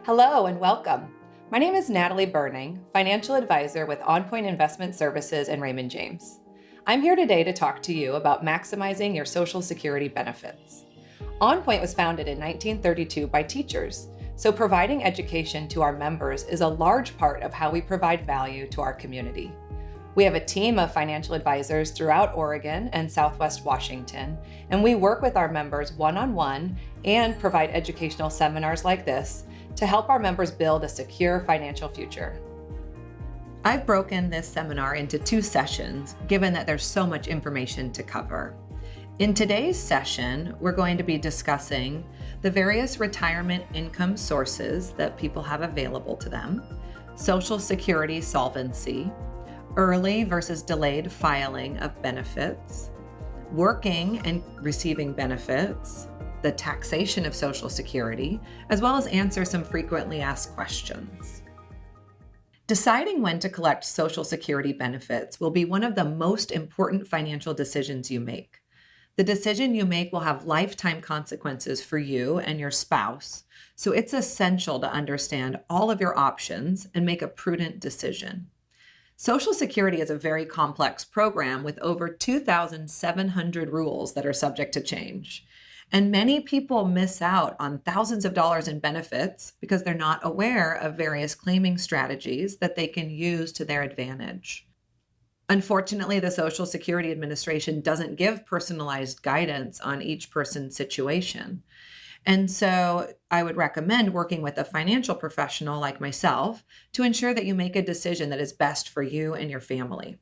Hello and welcome. My name is Natalie Berning, financial advisor with OnPoint Investment Services and Raymond James. I'm here today to talk to you about maximizing your Social Security benefits. OnPoint was founded in 1932 by teachers, so providing education to our members is a large part of how we provide value to our community. We have a team of financial advisors throughout Oregon and Southwest Washington, and we work with our members one-on-one and provide educational seminars like this to help our members build a secure financial future. I've broken this seminar into 2 sessions, given that there's so much information to cover. In today's session, we're going to be discussing the various retirement income sources that people have available to them, Social Security solvency, early versus delayed filing of benefits, working and receiving benefits, the taxation of Social Security, as well as answer some frequently asked questions. Deciding when to collect Social Security benefits will be one of the most important financial decisions you make. The decision you make will have lifetime consequences for you and your spouse, so it's essential to understand all of your options and make a prudent decision. Social Security is a very complex program with over 2,700 rules that are subject to change. And many people miss out on thousands of dollars in benefits because they're not aware of various claiming strategies that they can use to their advantage. Unfortunately, the Social Security Administration doesn't give personalized guidance on each person's situation. And so I would recommend working with a financial professional like myself to ensure that you make a decision that is best for you and your family.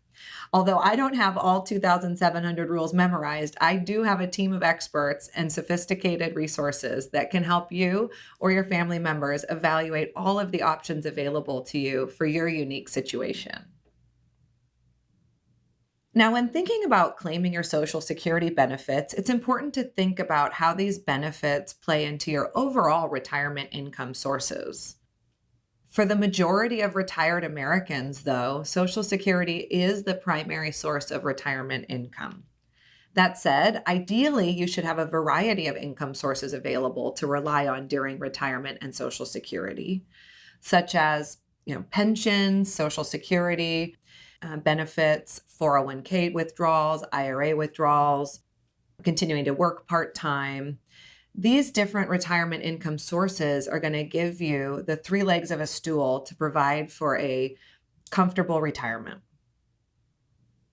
Although I don't have all 2,700 rules memorized, I do have a team of experts and sophisticated resources that can help you or your family members evaluate all of the options available to you for your unique situation. Now, when thinking about claiming your Social Security benefits, it's important to think about how these benefits play into your overall retirement income sources. For the majority of retired Americans, though, Social Security is the primary source of retirement income. That said, ideally, you should have a variety of income sources available to rely on during retirement and Social Security, such as pensions, Social Security benefits, 401k withdrawals, IRA withdrawals, continuing to work part-time. These different retirement income sources are going to give you the 3 legs of a stool to provide for a comfortable retirement.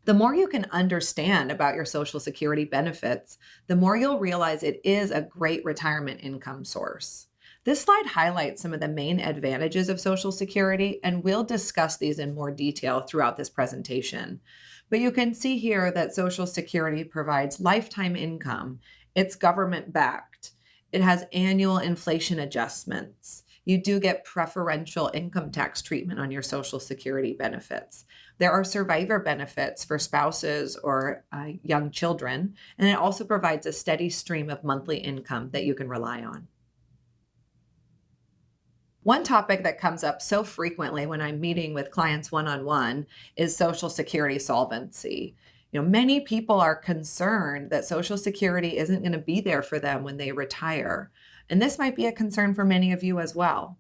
The more you can understand about your Social Security benefits, the more you'll realize it is a great retirement income source. This slide highlights some of the main advantages of Social Security, and we'll discuss these in more detail throughout this presentation. But you can see here that Social Security provides lifetime income. It's government-backed. It has annual inflation adjustments. You do get preferential income tax treatment on your Social Security benefits. There are survivor benefits for spouses or young children, and it also provides a steady stream of monthly income that you can rely on. One topic that comes up so frequently when I'm meeting with clients one-on-one is Social Security solvency. Many people are concerned that Social Security isn't going to be there for them when they retire. And this might be a concern for many of you as well.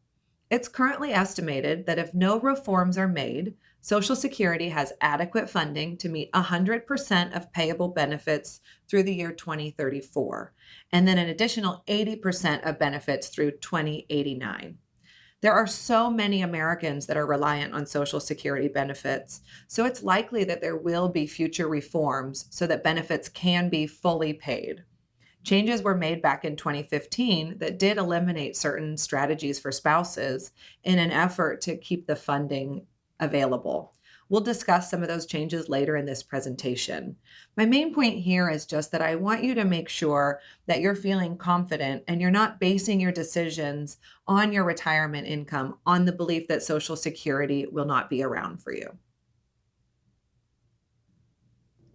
It's currently estimated that if no reforms are made, Social Security has adequate funding to meet 100% of payable benefits through the year 2034, and then an additional 80% of benefits through 2089. There are so many Americans that are reliant on Social Security benefits, so it's likely that there will be future reforms so that benefits can be fully paid. Changes were made back in 2015 that did eliminate certain strategies for spouses in an effort to keep the funding available. We'll discuss some of those changes later in this presentation. My main point here is just that I want you to make sure that you're feeling confident and you're not basing your decisions on your retirement income on the belief that Social Security will not be around for you.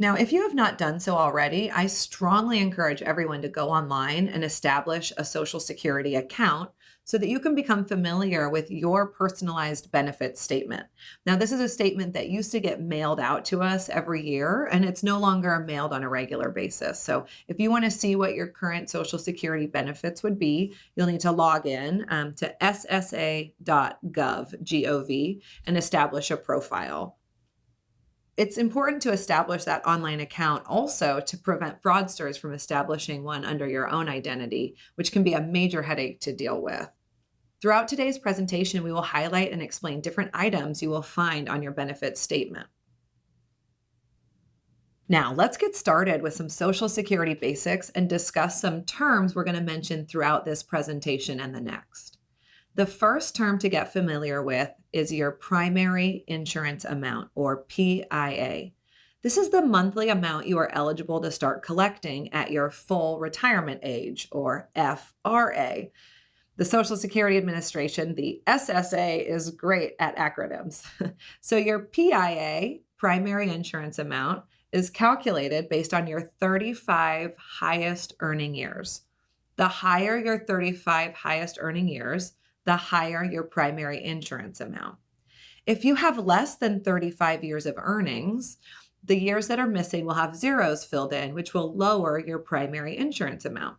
Now, if you have not done so already, I strongly encourage everyone to go online and establish a Social Security account so that you can become familiar with your personalized benefit statement. Now, this is a statement that used to get mailed out to us every year, and it's no longer mailed on a regular basis. So if you want to see what your current Social Security benefits would be, you'll need to log in to ssa.gov, and establish a profile. It's important to establish that online account also to prevent fraudsters from establishing one under your own identity, which can be a major headache to deal with. Throughout today's presentation, we will highlight and explain different items you will find on your benefit statement. Now, let's get started with some Social Security basics and discuss some terms we're going to mention throughout this presentation and the next. The first term to get familiar with is your primary insurance amount, or PIA. This is the monthly amount you are eligible to start collecting at your full retirement age, or FRA. The Social Security Administration, the SSA, is great at acronyms. So your PIA, primary insurance amount, is calculated based on your 35 highest earning years. The higher your 35 highest earning years, the higher your primary insurance amount. If you have less than 35 years of earnings, the years that are missing will have zeros filled in, which will lower your primary insurance amount.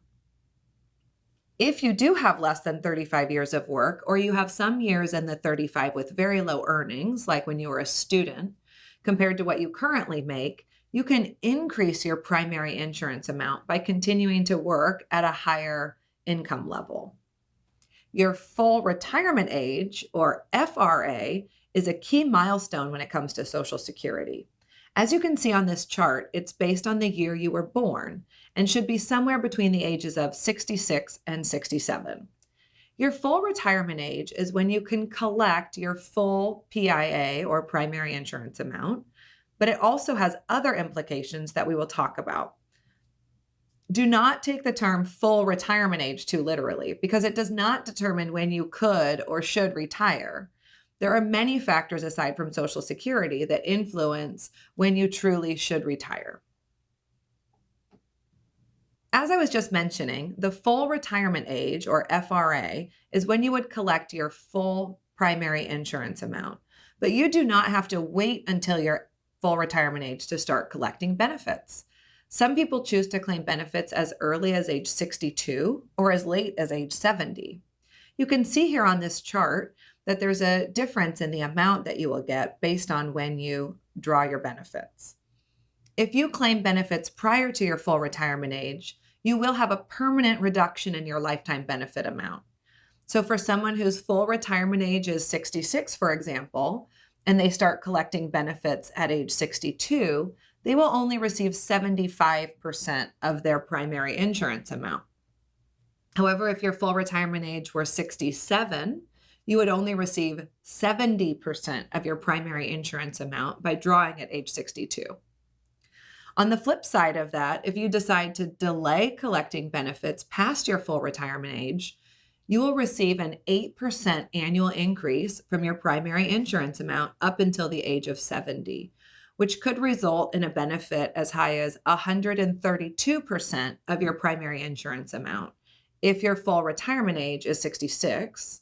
If you do have less than 35 years of work, or you have some years in the 35 with very low earnings, like when you were a student, compared to what you currently make, you can increase your primary insurance amount by continuing to work at a higher income level. Your full retirement age, or FRA, is a key milestone when it comes to Social Security. As you can see on this chart, it's based on the year you were born and should be somewhere between the ages of 66 and 67. Your full retirement age is when you can collect your full PIA, or primary insurance amount, but it also has other implications that we will talk about. Do not take the term full retirement age too literally, because it does not determine when you could or should retire. There are many factors aside from Social Security that influence when you truly should retire. As I was just mentioning, the full retirement age, or FRA, is when you would collect your full primary insurance amount, but you do not have to wait until your full retirement age to start collecting benefits. Some people choose to claim benefits as early as age 62 or as late as age 70. You can see here on this chart that there's a difference in the amount that you will get based on when you draw your benefits. If you claim benefits prior to your full retirement age, you will have a permanent reduction in your lifetime benefit amount. So for someone whose full retirement age is 66, for example, and they start collecting benefits at age 62, they will only receive 75% of their primary insurance amount. However, if your full retirement age were 67, you would only receive 70% of your primary insurance amount by drawing at age 62. On the flip side of that, if you decide to delay collecting benefits past your full retirement age, you will receive an 8% annual increase from your primary insurance amount up until the age of 70, which could result in a benefit as high as 132% of your primary insurance amount if your full retirement age is 66,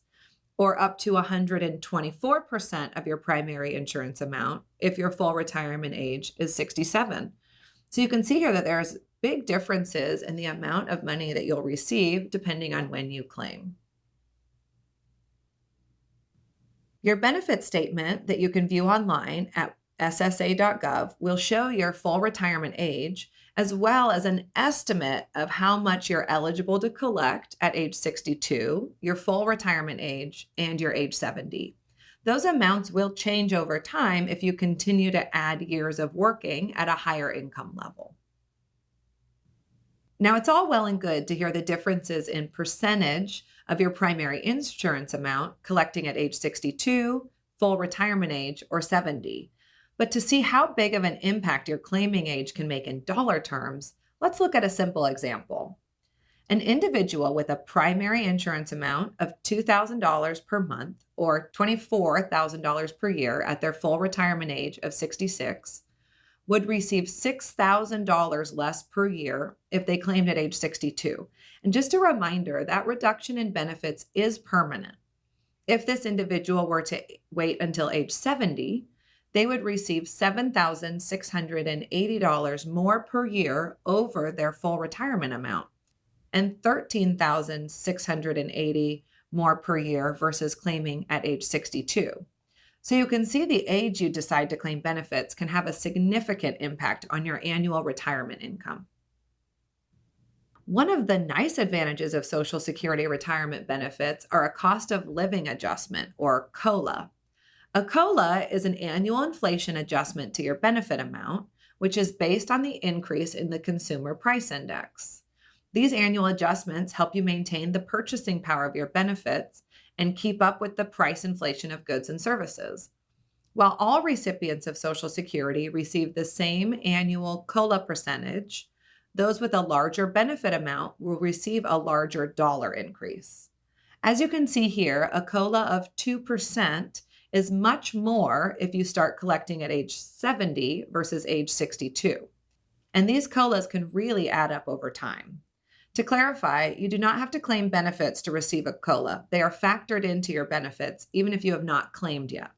or up to 124% of your primary insurance amount if your full retirement age is 67. So you can see here that there's big differences in the amount of money that you'll receive depending on when you claim. Your benefit statement that you can view online at ssa.gov will show your full retirement age, as well as an estimate of how much you're eligible to collect at age 62, your full retirement age, and your age 70. Those amounts will change over time if you continue to add years of working at a higher income level. Now, it's all well and good to hear the differences in percentage of your primary insurance amount collecting at age 62, full retirement age, or 70. But to see how big of an impact your claiming age can make in dollar terms, let's look at a simple example. An individual with a primary insurance amount of $2,000 per month or $24,000 per year at their full retirement age of 66 would receive $6,000 less per year if they claimed at age 62. And just a reminder, that reduction in benefits is permanent. If this individual were to wait until age 70, they would receive $7,680 more per year over their full retirement amount and $13,680 more per year versus claiming at age 62. So you can see the age you decide to claim benefits can have a significant impact on your annual retirement income. One of the nice advantages of Social Security retirement benefits are a cost of living adjustment, or COLA. A COLA is an annual inflation adjustment to your benefit amount, which is based on the increase in the Consumer Price Index. These annual adjustments help you maintain the purchasing power of your benefits and keep up with the price inflation of goods and services. While all recipients of Social Security receive the same annual COLA percentage, those with a larger benefit amount will receive a larger dollar increase. As you can see here, a COLA of 2% is much more if you start collecting at age 70 versus age 62. And these COLAs can really add up over time. To clarify, you do not have to claim benefits to receive a COLA. They are factored into your benefits, even if you have not claimed yet.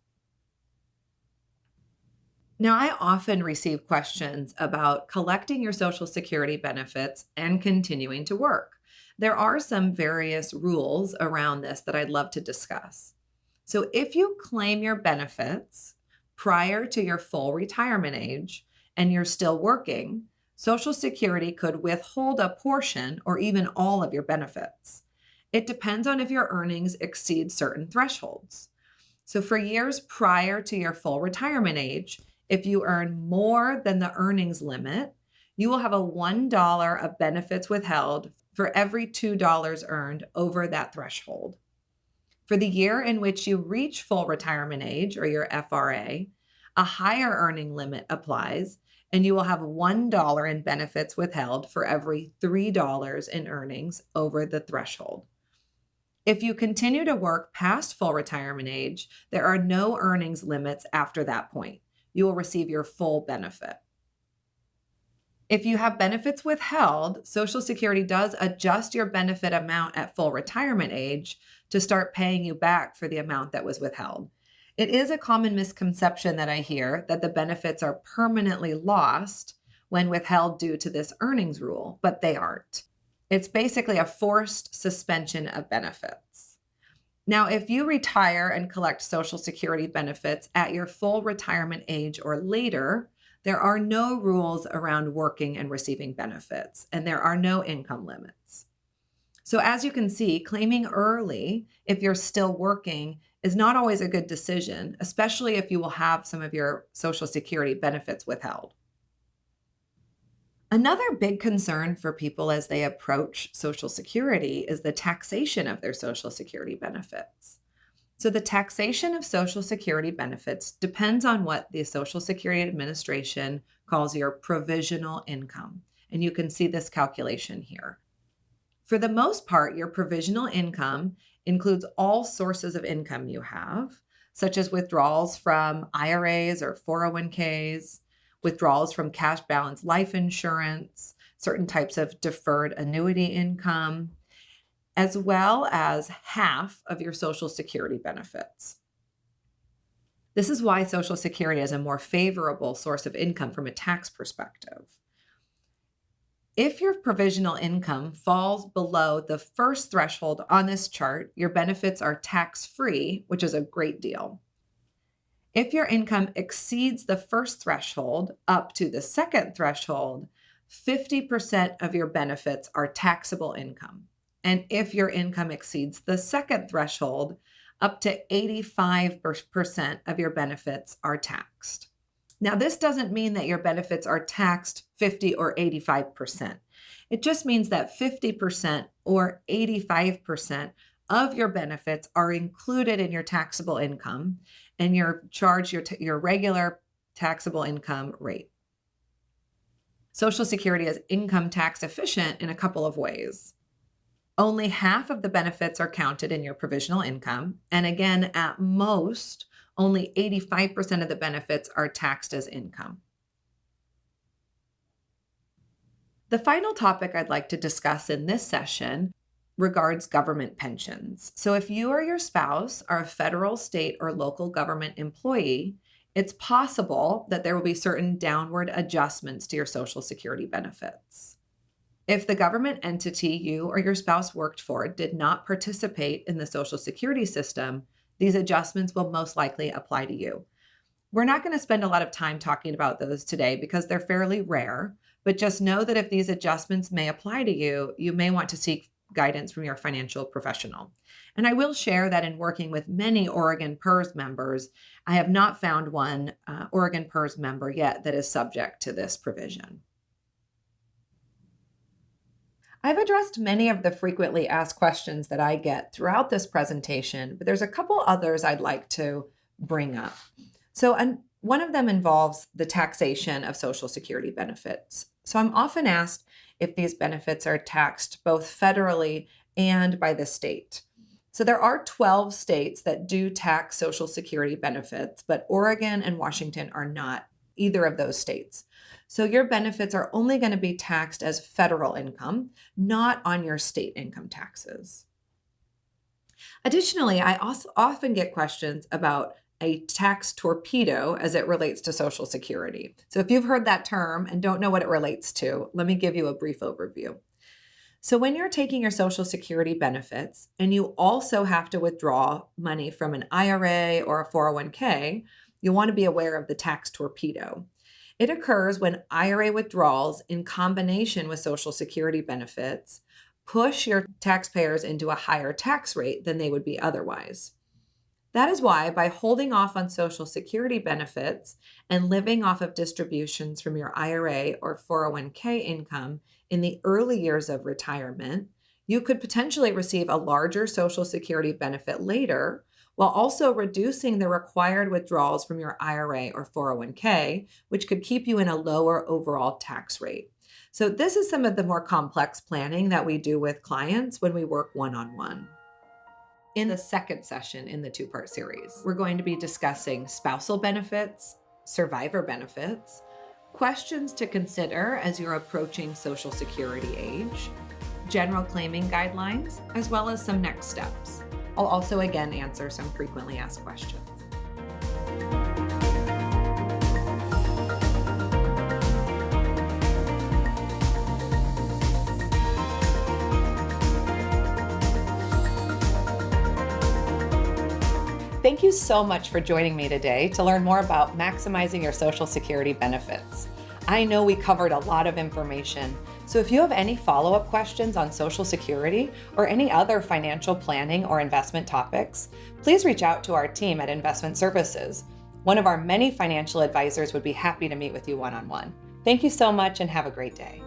Now, I often receive questions about collecting your Social Security benefits and continuing to work. There are some various rules around this that I'd love to discuss. So if you claim your benefits prior to your full retirement age and you're still working, Social Security could withhold a portion or even all of your benefits. It depends on if your earnings exceed certain thresholds. So for years prior to your full retirement age, if you earn more than the earnings limit, you will have a $1 of benefits withheld for every $2 earned over that threshold. For the year in which you reach full retirement age, or your FRA, a higher earning limit applies, and you will have $1 in benefits withheld for every $3 in earnings over the threshold. If you continue to work past full retirement age, there are no earnings limits after that point. You will receive your full benefit. If you have benefits withheld, Social Security does adjust your benefit amount at full retirement age to start paying you back for the amount that was withheld. It is a common misconception that I hear that the benefits are permanently lost when withheld due to this earnings rule, but they aren't. It's basically a forced suspension of benefits. Now, if you retire and collect Social Security benefits at your full retirement age or later, there are no rules around working and receiving benefits, and there are no income limits. So as you can see, claiming early, if you're still working, is not always a good decision, especially if you will have some of your Social Security benefits withheld. Another big concern for people as they approach Social Security is the taxation of their Social Security benefits. So the taxation of Social Security benefits depends on what the Social Security Administration calls your provisional income. And you can see this calculation here. For the most part, your provisional income includes all sources of income you have, such as withdrawals from IRAs or 401ks, withdrawals from cash balance life insurance, certain types of deferred annuity income, as well as half of your Social Security benefits. This is why Social Security is a more favorable source of income from a tax perspective. If your provisional income falls below the first threshold on this chart, your benefits are tax-free, which is a great deal. If your income exceeds the first threshold up to the second threshold, 50% of your benefits are taxable income. And if your income exceeds the second threshold, up to 85% of your benefits are taxed. Now, this doesn't mean that your benefits are taxed 50 or 85%. It just means that 50% or 85% of your benefits are included in your taxable income, and you're charged your regular taxable income rate. Social Security is income tax efficient in a couple of ways. Only half of the benefits are counted in your provisional income, and again, at most, only 85% of the benefits are taxed as income. The final topic I'd like to discuss in this session regards government pensions. So if you or your spouse are a federal, state, or local government employee, it's possible that there will be certain downward adjustments to your Social Security benefits. If the government entity you or your spouse worked for did not participate in the Social Security system, these adjustments will most likely apply to you. We're not going to spend a lot of time talking about those today because they're fairly rare, but just know that if these adjustments may apply to you, you may want to seek guidance from your financial professional. And I will share that in working with many Oregon PERS members, I have not found one Oregon PERS member yet that is subject to this provision. I've addressed many of the frequently asked questions that I get throughout this presentation, but there's a couple others I'd like to bring up. So one of them involves the taxation of Social Security benefits. So I'm often asked if these benefits are taxed both federally and by the state. So there are 12 states that do tax Social Security benefits, but Oregon and Washington are not either of those states. So your benefits are only going to be taxed as federal income, not on your state income taxes. Additionally, I also often get questions about a tax torpedo as it relates to Social Security. So if you've heard that term and don't know what it relates to, let me give you a brief overview. So when you're taking your Social Security benefits and you also have to withdraw money from an IRA or a 401k, you'll want to be aware of the tax torpedo. It occurs when IRA withdrawals in combination with Social Security benefits push your taxpayers into a higher tax rate than they would be otherwise. That is why by holding off on Social Security benefits and living off of distributions from your IRA or 401k income in the early years of retirement, you could potentially receive a larger Social Security benefit later, while also reducing the required withdrawals from your IRA or 401k, which could keep you in a lower overall tax rate. So this is some of the more complex planning that we do with clients when we work one-on-one. In the second session in the two-part series, we're going to be discussing spousal benefits, survivor benefits, questions to consider as you're approaching Social Security age, general claiming guidelines, as well as some next steps. I'll also again answer some frequently asked questions. Thank you so much for joining me today to learn more about maximizing your Social Security benefits. I know we covered a lot of information, so if you have any follow-up questions on Social Security or any other financial planning or investment topics, please reach out to our team at Investment Services. One of our many financial advisors would be happy to meet with you one-on-one. Thank you so much and have a great day.